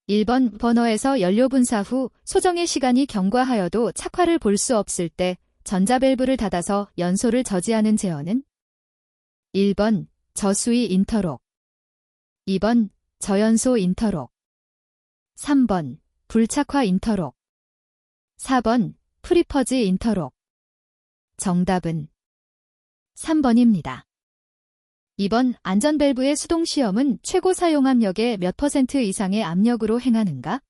1번 버너에서 연료 분사 후 소정의 시간이 경과하여도 착화를 볼 수 없을 때 전자밸브를 닫아서 연소를 저지하는 제어는 1번 저수위 인터록, 2번 저연소 인터록, 3번 불착화 인터록, 4번 프리퍼지 인터록. 정답은 3번입니다. 2번 안전밸브의 수동시험은 최고 사용 압력의 몇 % 이상의 압력으로 행하는가?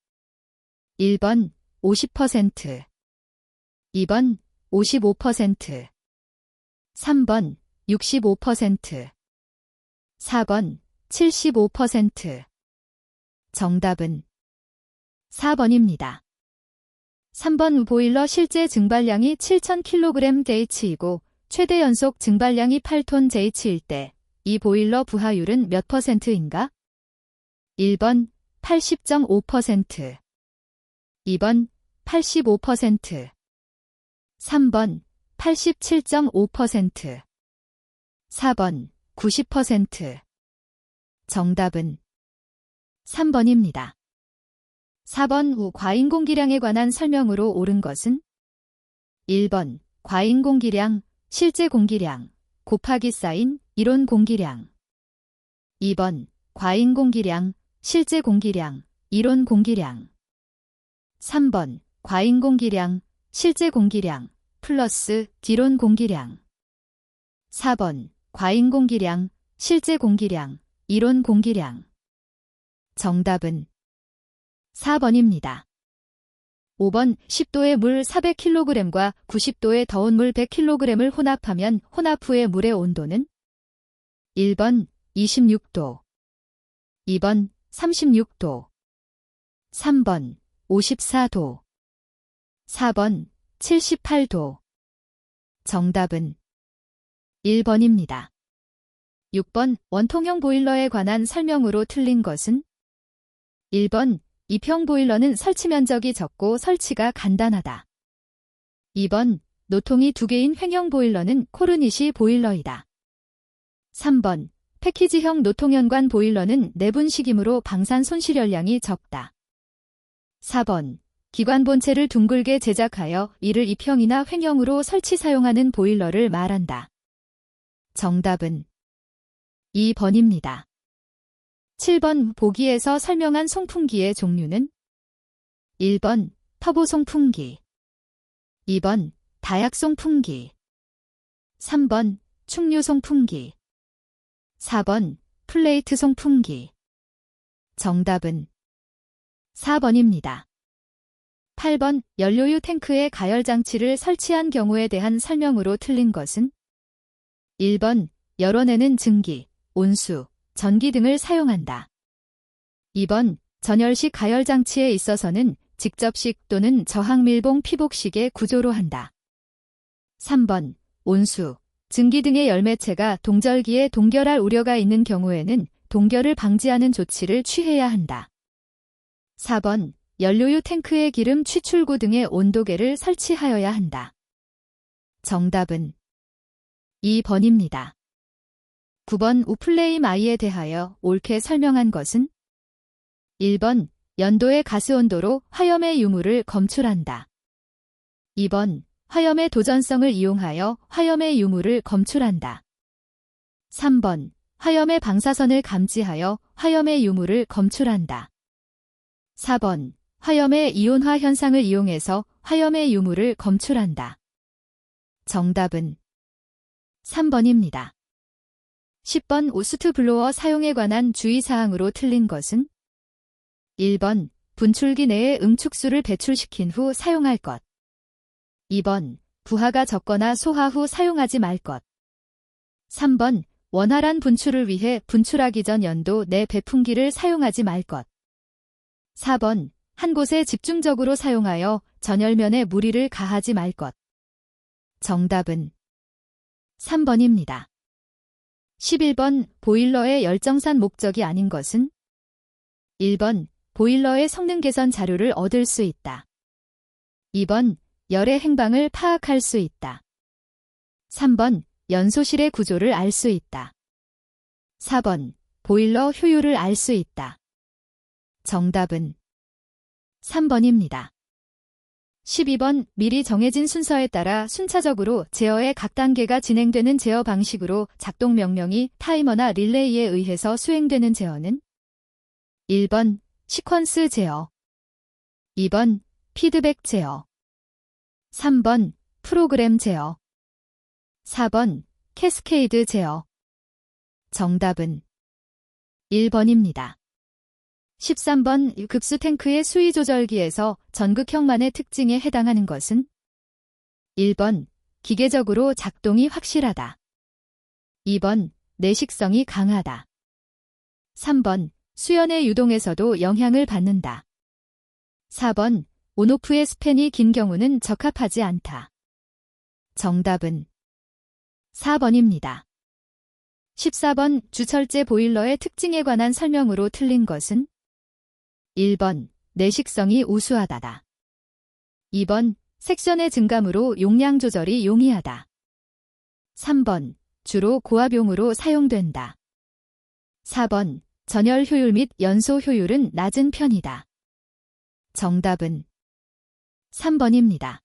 1번 50%, 2번 55%, 3번 65%, 4번 75%. 정답은 4번입니다. 3번 보일러 실제 증발량이 7000kg/H이고 최대 연속 증발량이 8톤 H일 때 이 보일러 부하율은 몇 %인가? 1번 80.5%, 2번 85%, 3번 87.5%, 4번 90%. 정답은 3번입니다. 4번 후 과인공기량에 관한 설명으로 옳은 것은 1번 과인공기량, 실제 공기량, 곱하기 사인 이론 공기량. 2번 과인공기량, 실제 공기량, 이론 공기량. 3번 과인공기량, 실제 공기량, 플러스 디론 공기량. 4번 과인공기량, 실제 공기량, 이론 공기량. 정답은 4번입니다. 5번 10도의 물 400kg과 90도의 더운 물 100kg을 혼합하면 혼합 후의 물의 온도는 1번 26도, 2번 36도, 3번 54도, 4번 78도. 정답은 1번입니다. 6번 원통형 보일러에 관한 설명으로 틀린 것은 1번 입형 보일러는 설치 면적이 적고 설치가 간단하다. 2번 노통이 2개인 횡형 보일러는 코르니시 보일러이다. 3번 패키지형 노통연관 보일러는 내분식이므로 방산 손실연량이 적다. 4번 기관 본체를 둥글게 제작하여 이를 입형이나 횡형으로 설치 사용하는 보일러를 말한다. 정답은 2번입니다. 7번 보기에서 설명한 송풍기의 종류는 1번 터보 송풍기, 2번 다약 송풍기, 3번 충류 송풍기, 4번 플레이트 송풍기. 정답은 4번입니다. 8번 연료유 탱크에 가열장치를 설치한 경우에 대한 설명으로 틀린 것은 1번 열원에는 증기, 온수, 전기 등을 사용한다. 2번 전열식 가열장치에 있어서는 직접식 또는 저항밀봉 피복식의 구조로 한다. 3번 온수, 증기 등의 열매체가 동절기에 동결할 우려가 있는 경우에는 동결을 방지하는 조치를 취해야 한다. 4번 연료유 탱크의 기름 취출구 등의 온도계를 설치하여야 한다. 정답은 2번입니다. 9번 우플레임 I에 대하여 옳게 설명한 것은 1번 연도의 가스온도로 화염의 유무를 검출한다. 2번 화염의 도전성을 이용하여 화염의 유무를 검출한다. 3번 화염의 방사선을 감지하여 화염의 유무를 검출한다. 4번 화염의 이온화 현상을 이용해서 화염의 유무를 검출한다. 정답은 3번입니다. 10번 오스트 블로어 사용에 관한 주의사항으로 틀린 것은 1번 분출기 내에 응축수를 배출시킨 후 사용할 것. 2번 부하가 적거나 소하 후 사용하지 말 것. 3번 원활한 분출을 위해 분출하기 전 연도 내 배풍기를 사용하지 말 것. 4번 한 곳에 집중적으로 사용하여 전열면에 무리를 가하지 말 것. 정답은 3번입니다. 11번 보일러의 열정산 목적이 아닌 것은 1번 보일러의 성능 개선 자료를 얻을 수 있다. 2번 열의 행방을 파악할 수 있다. 3번 연소실의 구조를 알 수 있다. 4번 보일러 효율을 알 수 있다. 정답은 3번입니다. 12번 미리 정해진 순서에 따라 순차적으로 제어의 각 단계가 진행되는 제어 방식으로 작동 명령이 타이머나 릴레이에 의해서 수행되는 제어는 1번 시퀀스 제어, 2번 피드백 제어, 3번 프로그램 제어, 4번 캐스케이드 제어. 정답은 1번입니다. 13번 급수 탱크의 수위 조절기에서 전극형만의 특징에 해당하는 것은 1번 기계적으로 작동이 확실하다. 2번 내식성이 강하다. 3번 수연의 유동에서도 영향을 받는다. 4번 온오프의 스팬이 긴 경우는 적합하지 않다. 정답은 4번입니다. 14번 주철제 보일러의 특징에 관한 설명으로 틀린 것은 1번 내식성이 우수하다. 2번 섹션의 증감으로 용량 조절이 용이하다. 3번 주로 고압용으로 사용된다. 4번 전열 효율 및 연소 효율은 낮은 편이다. 정답은 3번입니다.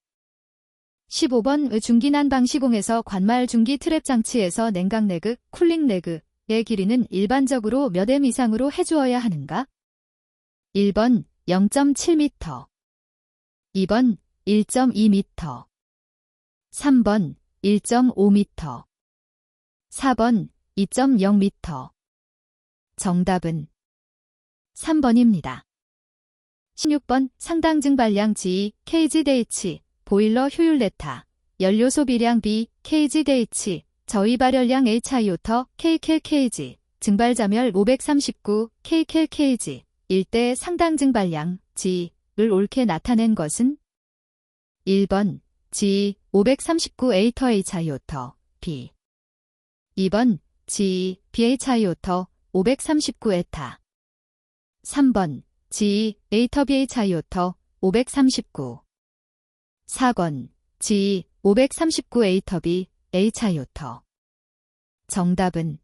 15번 중기난방 시공에서 관말 중기 트랩 장치에서 냉각 레그, 쿨링 레그의 길이는 일반적으로 몇 m 이상으로 해주어야 하는가? 1번 0.7m, 2번 1.2m, 3번 1.5m, 4번 2.0m. 정답은 3번입니다. 16번 상당 증발량 G, KGDH, 보일러 효율 레타, 연료 소비량 B, KGDH, 저위 발열량 HI오터, KKKG, 증발자멸 539, KKKG, 일대 상당 증발량 G를 옳게 나타낸 것은 1번 G 539 에이터 HI오터, B, 2번 G BHI오터 539 에타, 3번 G 에이터 BHI오터 539, 4번 G 539 에이터 B HI오터. 정답은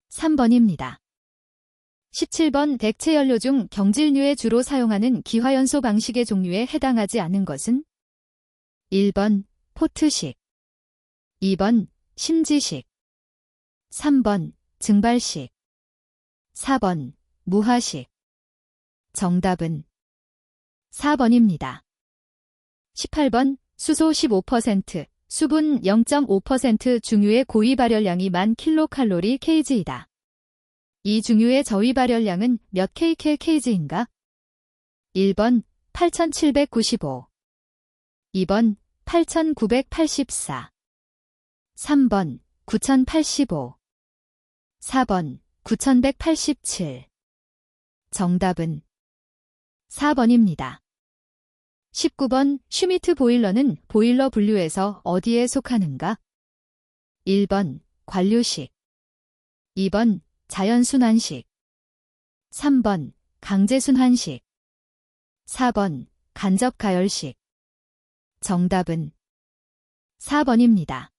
3번입니다. 17번 액체 연료 중 경질류에 주로 사용하는 기화연소 방식의 종류에 해당하지 않은 것은 1번 포트식, 2번 심지식, 3번 증발식, 4번 무화식. 정답은 4번입니다. 18번 수소 15%, 수분 0.5% 중유의 고위 발열량이 1000kcal kg이다. 이 중유의 저위 발열량은 몇 kcal/kg인가? 1번 8795, 2번 8984, 3번 9085, 4번 9187. 정답은 4번입니다. 19번 슈미트 보일러는 보일러 분류에서 어디에 속하는가? 1번 관류식, 2번 자연순환식, 3번 강제순환식, 4번 간접가열식. 정답은 4번입니다.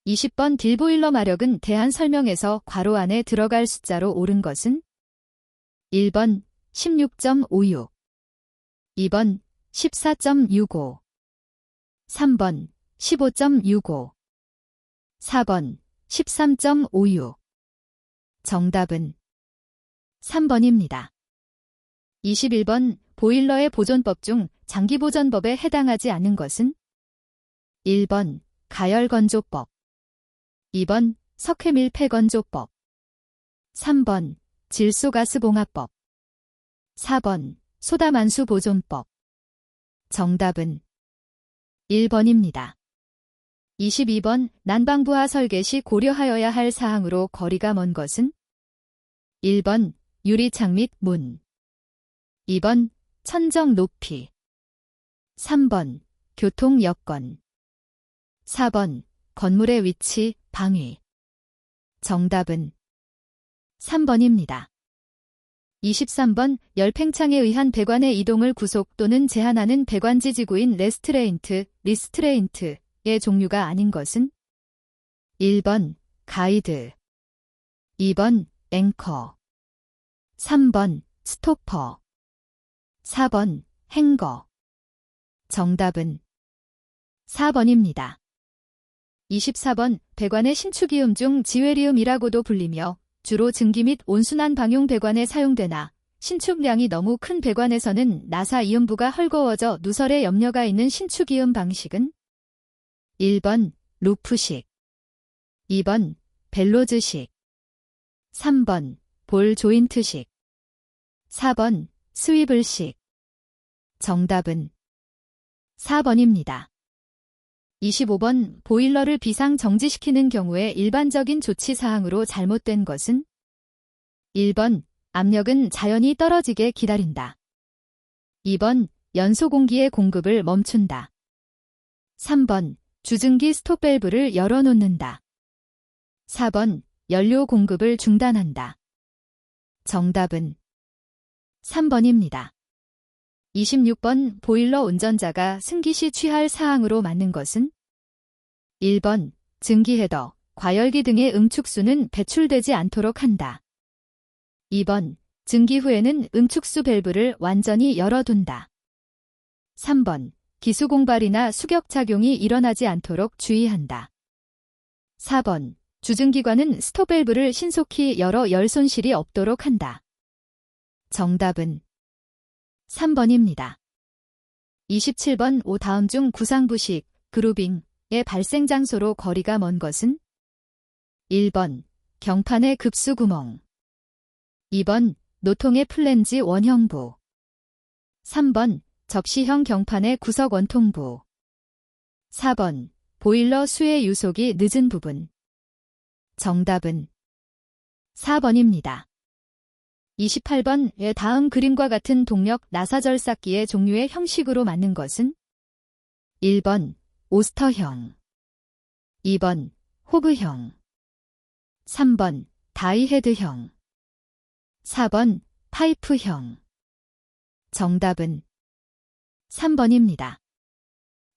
20번 딜보일러 마력은 대한 설명에서 괄호 안에 들어갈 숫자로 옳은 것은 1번 16.56, 2번 14.65, 3번 15.65, 4번 13.56. 정답은 3번입니다. 21번 보일러의 보존법 중 장기보존법에 해당하지 않은 것은 1번 가열건조법, 2번 석회밀폐건조법, 3번 질소가스봉합법, 4번 소다만수보존법. 정답은 1번입니다. 22번 난방부하 설계 시 고려하여야 할 사항으로 거리가 먼 것은 1번 유리창 및 문, 2번 천정 높이, 3번 교통 여건, 4번 건물의 위치, 방위. 정답은 3번입니다. 23번 열팽창에 의한 배관의 이동을 구속 또는 제한하는 배관지 지구인 레스트레인트, 리스트레인트의 종류가 아닌 것은 1번 가이드, 2번 앵커, 3번 스토퍼, 4번 행거. 정답은 4번입니다. 24번 배관의 신축이음 중 지회리음이라고도 불리며 주로 증기 및 온순환 방용 배관에 사용되나 신축량이 너무 큰 배관에서는 나사 이음부가 헐거워져 누설에 염려가 있는 신축이음 방식은 1번 루프식, 2번 벨로즈식, 3번 볼 조인트식, 4번 스위블식. 정답은 4번입니다. 25번 보일러를 비상 정지시키는 경우에 일반적인 조치 사항으로 잘못된 것은 1번 압력은 자연히 떨어지게 기다린다. 2번 연소 공기의 공급을 멈춘다. 3번 주증기 스톱 밸브를 열어놓는다. 4번 연료 공급을 중단한다. 정답은 3번입니다. 26번 보일러 운전자가 승기 시 취할 사항으로 맞는 것은 1번 증기 헤더, 과열기 등의 응축수는 배출되지 않도록 한다. 2번 증기 후에는 응축수 밸브를 완전히 열어둔다. 3번 기수 공발이나 수격 작용이 일어나지 않도록 주의한다. 4번 주증기관은 스톱 밸브를 신속히 열어 열 손실이 없도록 한다. 정답은 3번입니다. 27번 다음 중 구상부식, 그루빙의 발생 장소로 거리가 먼 것은 1번 경판의 급수구멍, 2번 노통의 플랜지 원형부, 3번 접시형 경판의 구석 원통부, 4번 보일러 수해 유속이 늦은 부분. 정답은 4번입니다. 28번 다음 그림과 같은 동력 나사절삭기의 종류의 형식으로 맞는 것은 1번 오스터형, 2번 호브형, 3번 다이헤드형, 4번 파이프형. 정답은 3번입니다.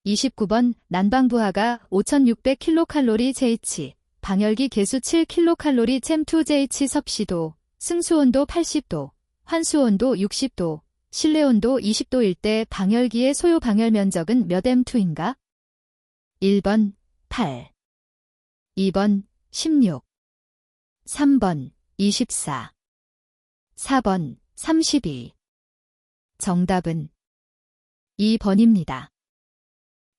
29번 난방부하가 5600kcal JH, 방열기 계수 7kcal 챔2JH 섭씨도, 승수온도 80도, 환수온도 60도, 실내온도 20도일 때 방열기의 소요 방열 면적은 몇 M2인가? 1번 8, 2번 16, 3번 24, 4번 32. 정답은 2번입니다.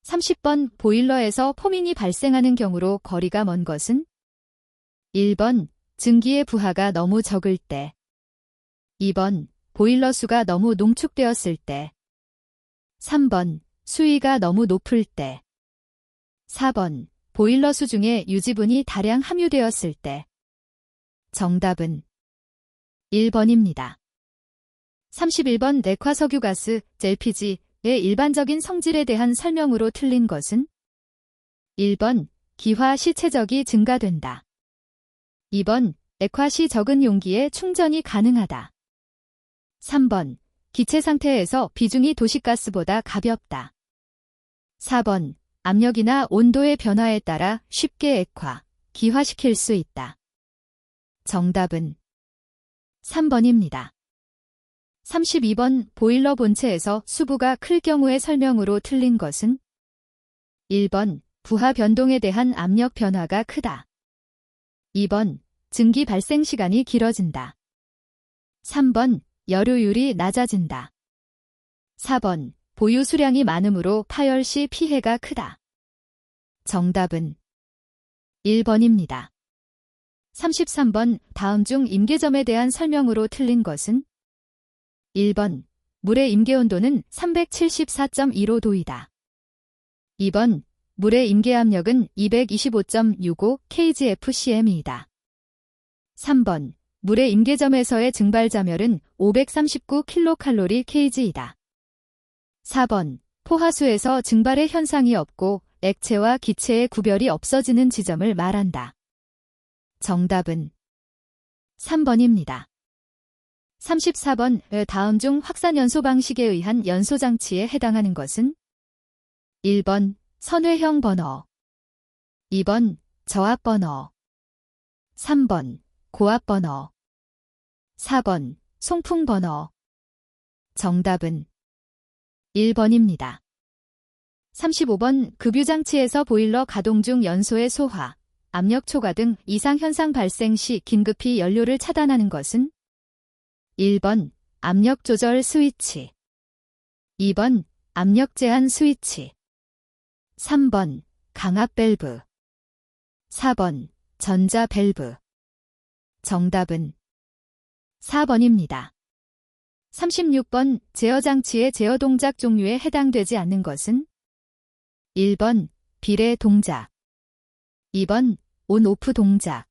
30번 보일러에서 포밍이 발생하는 경우로 거리가 먼 것은 1번 증기의 부하가 너무 적을 때, 2번 보일러 수가 너무 농축되었을 때, 3번 수위가 너무 높을 때, 4번 보일러 수 중에 유지분이 다량 함유되었을 때. 정답은 1번입니다. 31번 액화석유가스, LPG의 일반적인 성질에 대한 설명으로 틀린 것은 1번 기화 시 체적이 증가된다. 2번 액화 시 적은 용기에 충전이 가능하다. 3번 기체 상태에서 비중이 도시가스보다 가볍다. 4번 압력이나 온도의 변화에 따라 쉽게 액화, 기화시킬 수 있다. 정답은 3번입니다. 32번 보일러 본체에서 수부가 클 경우의 설명으로 틀린 것은 1번 부하 변동에 대한 압력 변화가 크다. 2번 증기 발생 시간이 길어진다. 3번 열효율이 낮아진다. 4번 보유 수량이 많으므로 파열 시 피해가 크다. 정답은 1번입니다. 33번 다음 중 임계점에 대한 설명으로 틀린 것은 1번 물의 임계온도는 374.15도이다. 2번 물의 임계압력은 225.65 kgfcm이다. 3번 물의 임계점에서의 증발자멸은 539kcal/kg이다. 4번 포화수에서 증발의 현상이 없고 액체와 기체의 구별이 없어지는 지점을 말한다. 정답은 3번입니다. 34번 다음 중 확산연소 방식에 의한 연소장치에 해당하는 것은 1번 선회형 버너, 2번 저압 버너, 3번 고압 버너, 4번 송풍 버너. 정답은 1번입니다. 35번 급유장치에서 보일러 가동 중 연소의 소화, 압력 초과 등 이상 현상 발생 시 긴급히 연료를 차단하는 것은 1번 압력 조절 스위치, 2번 압력 제한 스위치, 3번 강압 밸브, 4번 전자 밸브. 정답은 4번입니다. 36번 제어 장치의 제어 동작 종류에 해당되지 않는 것은 1번 비례 동작, 2번 온-오프 동작,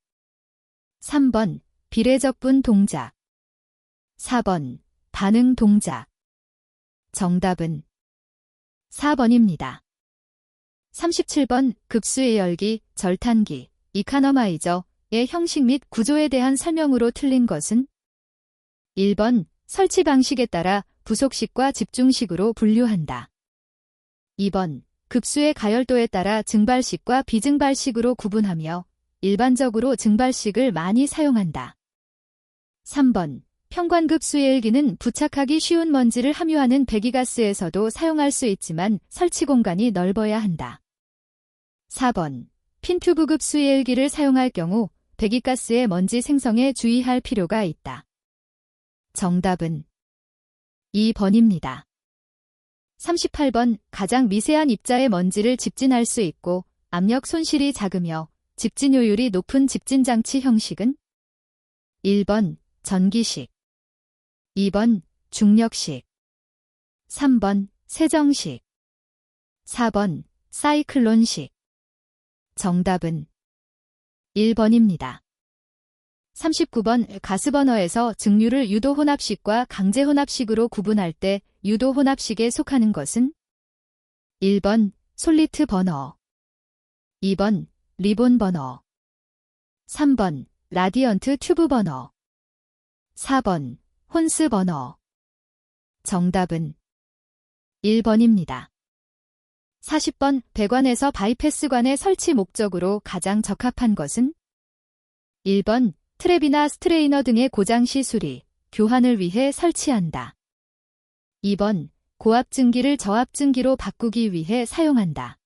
3번 비례 적분 동작, 4번 반응 동작. 정답은 4번입니다. 37번 급수의 열기, 절탄기, 이카너마이저의 형식 및 구조에 대한 설명으로 틀린 것은 1번 설치 방식에 따라 부속식과 집중식으로 분류한다. 2번 급수의 가열도에 따라 증발식과 비증발식으로 구분하며 일반적으로 증발식을 많이 사용한다. 3번 평관급 수해일기는 부착하기 쉬운 먼지를 함유하는 배기가스에서도 사용할 수 있지만 설치 공간이 넓어야 한다. 4번 핀튜브급 수해일기를 사용할 경우 배기가스의 먼지 생성에 주의할 필요가 있다. 정답은 2번입니다. 38번 가장 미세한 입자의 먼지를 집진할 수 있고 압력 손실이 작으며 집진효율이 높은 집진장치 형식은 1번 전기식, 2번 중력식, 3번 세정식, 4번 사이클론식. 정답은 1번입니다. 39번 가스버너에서 증류를 유도혼합식과 강제혼합식으로 구분할 때 유도혼합식에 속하는 것은 1번 솔리트 버너, 2번 리본 버너, 3번 라디언트 튜브 버너, 4번 혼스 버너. 정답은 1번입니다. 40번 배관에서 바이패스관의 설치 목적으로 가장 적합한 것은 1번 트랩이나 스트레이너 등의 고장 시 수리, 교환을 위해 설치한다. 2번 고압증기를 저압증기로 바꾸기 위해 사용한다.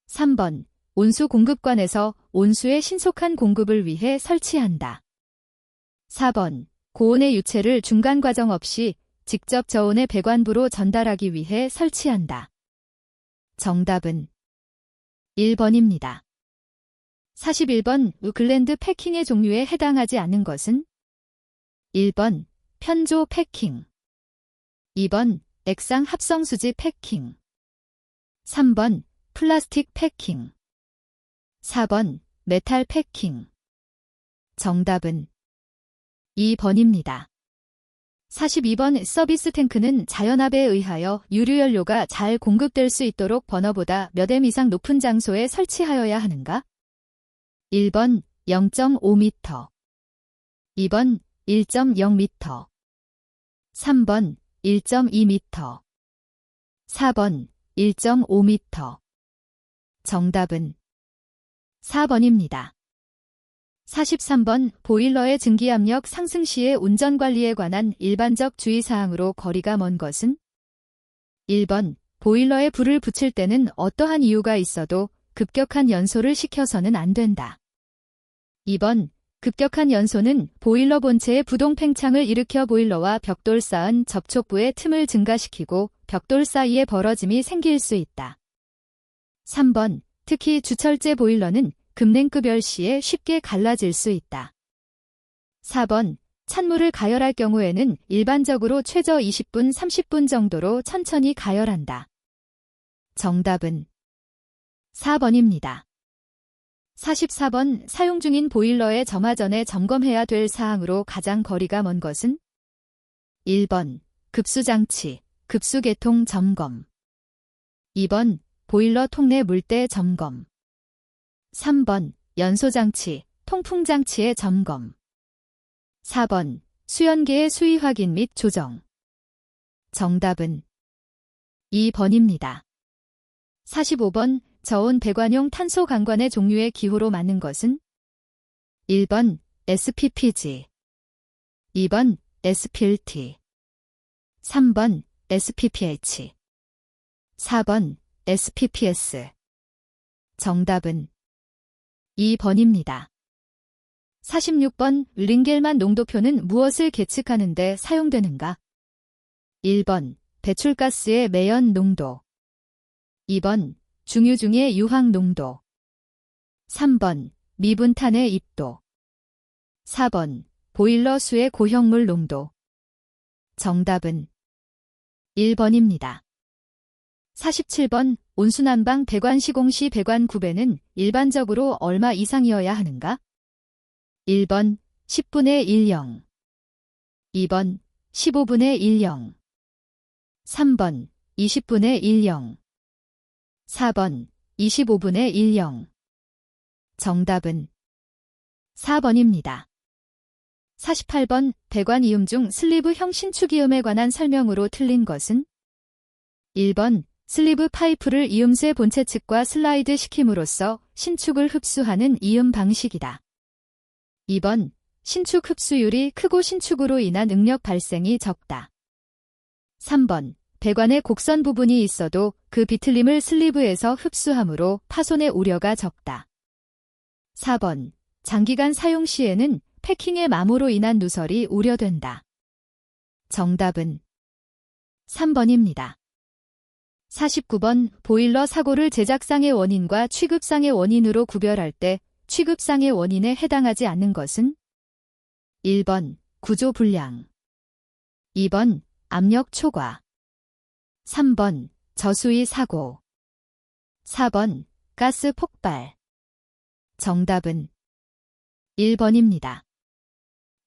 3번 온수 공급관에서 온수의 신속한 공급을 위해 설치한다. 4번 고온의 유체를 중간 과정 없이 직접 저온의 배관부로 전달하기 위해 설치한다. 정답은 1번입니다. 41번 글랜드 패킹의 종류에 해당하지 않는 것은 1번 편조 패킹, 2번 액상 합성수지 패킹, 3번 플라스틱 패킹, 4번 메탈 패킹. 정답은 2번입니다. 42번 서비스 탱크는 자연압에 의하여 유류연료가 잘 공급될 수 있도록 버너보다 몇 m 이상 높은 장소에 설치하여야 하는가? 1번 0.5m, 2번 1.0m, 3번 1.2m, 4번 1.5m. 정답은 4번입니다. 43번 보일러의 증기압력 상승 시의 운전관리에 관한 일반적 주의사항으로 거리가 먼 것은 1번 보일러에 불을 붙일 때는 어떠한 이유가 있어도 급격한 연소를 시켜서는 안 된다. 2번 급격한 연소는 보일러 본체의 부동 팽창을 일으켜 보일러와 벽돌 쌓은 접촉부의 틈을 증가시키고 벽돌 사이에 벌어짐이 생길 수 있다. 3번 특히 주철제 보일러는 급냉급열 시에 쉽게 갈라질 수 있다. 4번 찬물을 가열할 경우에는 일반적으로 최저 20분, 30분 정도로 천천히 가열한다. 정답은 4번입니다. 44번 사용 중인 보일러의 점화 전에 점검해야 될 사항으로 가장 거리가 먼 것은 1번 급수장치, 급수계통 점검, 2번 보일러 통내 물때 점검, 3번 연소장치, 통풍장치의 점검, 4번 수연계의 수위 확인 및 조정. 정답은 2번입니다. 45번 저온 배관용 탄소 강관의 종류의 기호로 맞는 것은 1번 SPPG, 2번 SPLT, 3번 SPPH, 4번 SPPS. 정답은 2번입니다. 46번 링겔만 농도표는 무엇을 계측하는 데 사용되는가? 1번 배출가스의 매연 농도, 2번 중유중의 유황 농도, 3번 미분탄의 입도, 4번 보일러 수의 고형물 농도. 정답은 1번입니다. 47번 온수난방 배관 시공 시 배관 구배는 일반적으로 얼마 이상이어야 하는가? 1번 10분의 10, 2번 15분의 10, 3번 20분의 10, 4번 25분의 10. 정답은 4번입니다. 48번 배관 이음 중 슬리브형 신축이음에 관한 설명으로 틀린 것은? 1번 슬리브 파이프를 이음새 본체 측과 슬라이드 시킴으로써 신축을 흡수하는 이음 방식이다. 2번 신축 흡수율이 크고 신축으로 인한 응력 발생이 적다. 3번 배관에 곡선 부분이 있어도 그 비틀림을 슬리브에서 흡수하므로 파손의 우려가 적다. 4번 장기간 사용 시에는 패킹의 마모로 인한 누설이 우려된다. 정답은 3번입니다. 49번 보일러 사고를 제작상의 원인과 취급상의 원인으로 구별할 때 취급상의 원인에 해당하지 않는 것은? 1번 구조 불량, 2번 압력 초과, 3번 저수위 사고, 4번 가스 폭발. 정답은 1번입니다.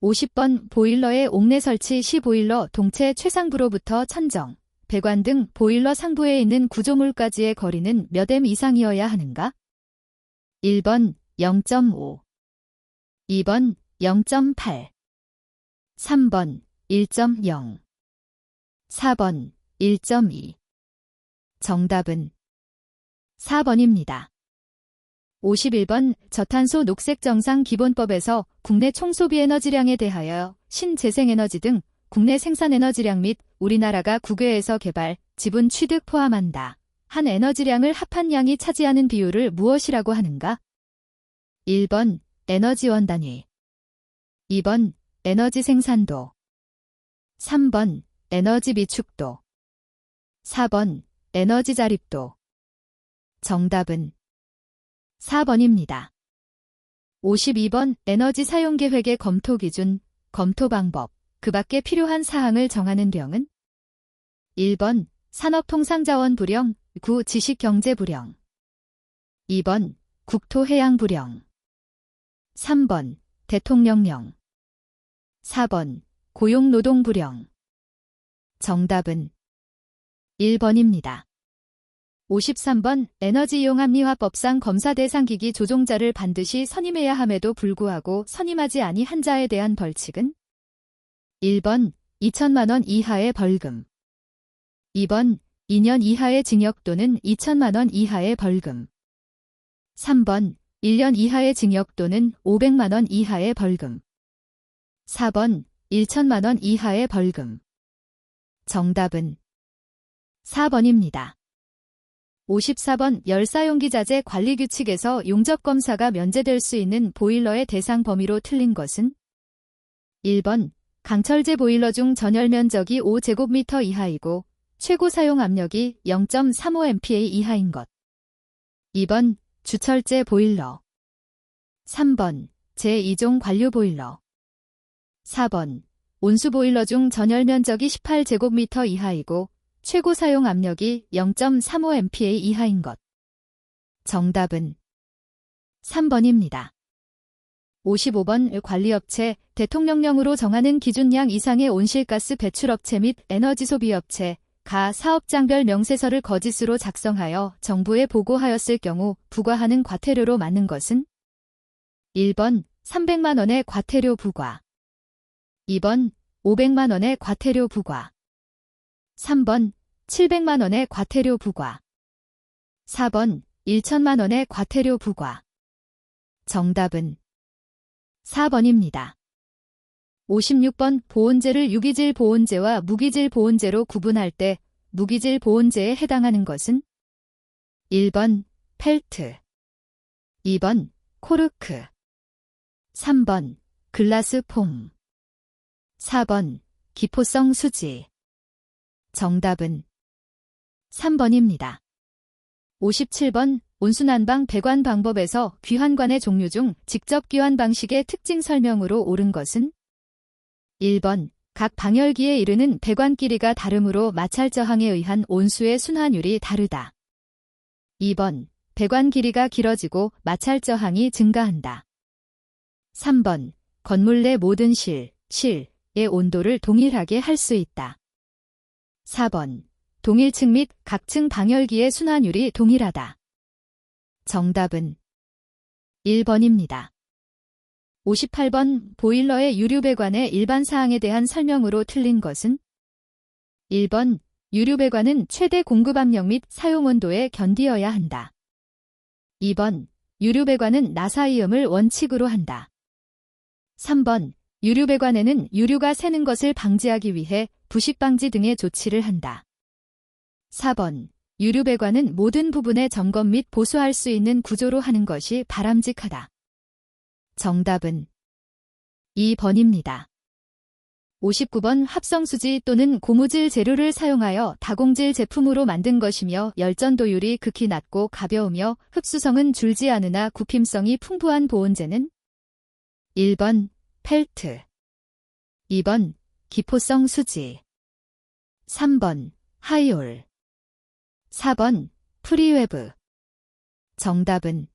50번 보일러의 옥내 설치 시 보일러 동체 최상부로부터 천정, 배관 등 보일러 상부에 있는 구조물까지의 거리는 몇 m 이상이어야 하는가? 1번 0.5, 2번 0.8, 3번 1.0, 4번 1.2. 정답은 4번입니다. 51번 저탄소 녹색 정상 기본법에서 국내 총소비 에너지량에 대하여 신재생에너지 등 국내 생산에너지량 및 우리나라가 국외에서 개발, 지분 취득 포함한다. 한 에너지량을 합한 양이 차지하는 비율을 무엇이라고 하는가? 1번 에너지원 단위, 2번 에너지 생산도, 3번 에너지 비축도, 4번 에너지 자립도. 정답은 4번입니다. 52번 에너지 사용 계획의 검토 기준, 검토 방법, 그 밖에 필요한 사항을 정하는 령은? 1번 산업통상자원 불령, 구 지식경제 불령, 2번 국토해양 불령, 3번 대통령령, 4번 고용노동 불령. 정답은 1번입니다. 53번 에너지 이용 합리화법상 검사 대상 기기 조종자를 반드시 선임해야 함에도 불구하고 선임하지 아니한 자에 대한 벌칙은? 1번 2천만 원 이하의 벌금, 2번 2년 이하의 징역 또는 2천만 원 이하의 벌금, 3번 1년 이하의 징역 또는 500만 원 이하의 벌금, 4번 1천만 원 이하의 벌금. 정답은 4번입니다. 54번 열사용기자재 관리규칙에서 용접검사가 면제될 수 있는 보일러의 대상 범위로 틀린 것은? 1번 강철제 보일러 중 전열 면적이 5제곱미터 이하이고 최고 사용 압력이 0.35MPa 이하인 것. 2번 주철제 보일러, 3번 제2종 관류 보일러, 4번 온수 보일러 중 전열 면적이 18제곱미터 이하이고 최고 사용 압력이 0.35MPa 이하인 것. 정답은 3번입니다. 55번 관리업체, 대통령령으로 정하는 기준량 이상의 온실가스 배출업체 및 에너지 소비업체, 가 사업장별 명세서를 거짓으로 작성하여 정부에 보고하였을 경우 부과하는 과태료로 맞는 것은? 1번 300만 원의 과태료 부과, 2번 500만 원의 과태료 부과, 3번 700만 원의 과태료 부과, 4번 1천만 원의 과태료 부과. 정답은 4번입니다. 56번 보온재를 유기질 보온재와 무기질 보온재로 구분할 때 무기질 보온재에 해당하는 것은 1번 펠트, 2번 코르크, 3번 글라스 폼, 4번 기포성 수지. 정답은 3번입니다. 57번 온수난방 배관 방법에서 귀환관의 종류 중 직접 귀환 방식의 특징 설명으로 옳은 것은 1번 각 방열기에 이르는 배관 길이가 다르므로 마찰 저항에 의한 온수의 순환율이 다르다. 2번 배관 길이가 길어지고 마찰 저항이 증가한다. 3번 건물 내 모든 실의 온도를 동일하게 할 수 있다. 4번 동일층 및 각층 방열기의 순환율이 동일하다. 정답은 1번입니다. 58번 보일러의 유류배관의 일반 사항에 대한 설명으로 틀린 것은 1번 유류배관은 최대 공급 압력 및 사용 온도에 견디어야 한다. 2번 유류배관은 나사이음을 원칙으로 한다. 3번 유류배관에는 유류가 새는 것을 방지하기 위해 부식방지 등의 조치를 한다. 4번 유류배관은 모든 부분의 점검 및 보수할 수 있는 구조로 하는 것이 바람직하다. 정답은 2번입니다. 59번 합성수지 또는 고무질 재료를 사용하여 다공질 제품으로 만든 것이며 열전도율이 극히 낮고 가벼우며 흡수성은 줄지 않으나 굽힘성이 풍부한 보온재는 1번 펠트, 2번 기포성 수지, 3번 하이올, 4번 프리웨브. 정답은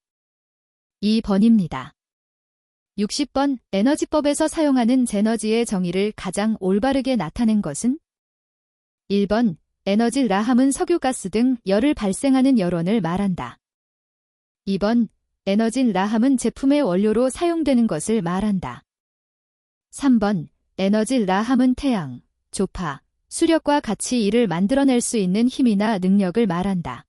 2번입니다. 60번 에너지법에서 사용하는 제너지의 정의를 가장 올바르게 나타낸 것은 1번 에너지 라함은 석유가스 등 열을 발생하는 열원을 말한다. 2번 에너지 라함은 제품의 원료로 사용되는 것을 말한다. 3번 에너지 라함은 태양, 조파, 수력과 같이 이를 만들어낼 수 있는 힘이나 능력을 말한다.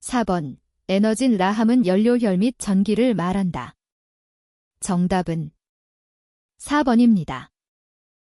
4번 에너지 라함은 연료열 및 전기를 말한다. 정답은 4번입니다.